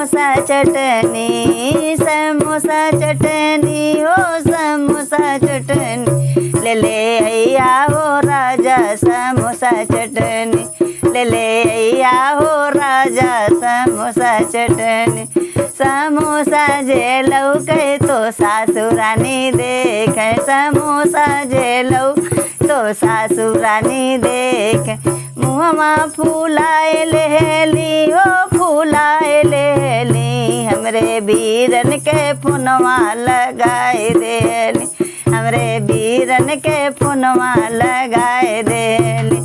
समोसा चटनी, समोसा चटनी हो समोसा चटनी, ले अइया हो राजा समोसा चटनी, ले अइया हो राजा समोसा चटनी। समोसा जे लौके तो सासुरानी देखे, समोसा जे लौके तो सासुरानी देखे, मुँहमा फूलाए लेली हो फूलाए लेली, हमरे बीरन के पुनवा लगाए देली, हमरे बीरन के पुनवा लगाए देली।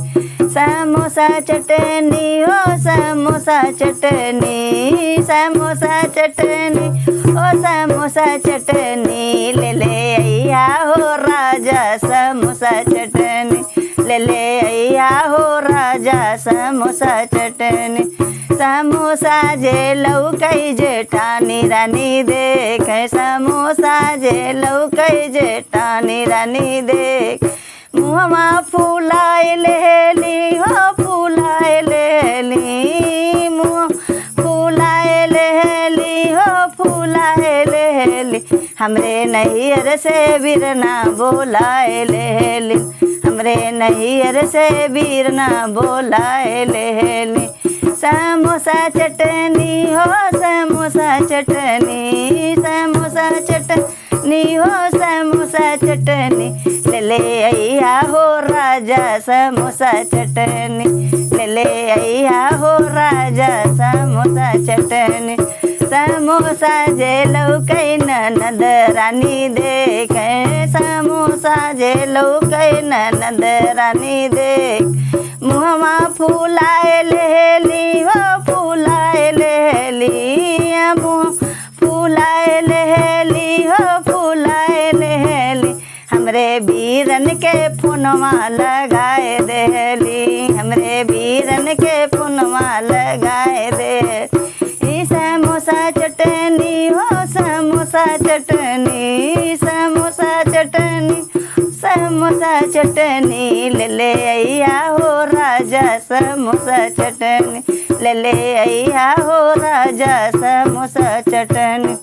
समोसा चटनी हो समोसा चटनी, समोसा चटनी हो समोसा चटनी, ले अइया हो राजा समोसा चटनी, ले अइया हो राजा समोसा चटनी। समोसा जे लौकै जेठानी रानी देखे, समोसा जे लौकै जेठानी रानी देख, मुँहमा फूलाए लेली हो फूलाए लेली, मुँह फूलाए लेली हो फूलाए लेली, हमरे नैहर से बिरना बोलाए लेली, हमरे नैहर से बिरना बोलाए लेली। समोसा चटनी हो समोसा चटनी, समोसा चटनी हो समोसा चटनी, ले अइया हो राजा समोसा चटनी, ले अइया हो राजा समोसा चटनी। समोसा जे लौकै ननद रानी देखे, समोसा जे लौकै ननद रानी देख, मुँहमा फूलाए लेली हो फूलाए लेली, मुँह फूलाए लेली हो फूलाए लेली, हमरे बीरन के पुनवा लगाए देली, हमरे बीरन के पुनवा लगाए दे। समोसा चटनी हो समोसा चटनी, समोसा चटनी समोसा चटनी, ले अइया हो राजा समोसा चटनी, ले अइया हो राजा समोसा चटनी।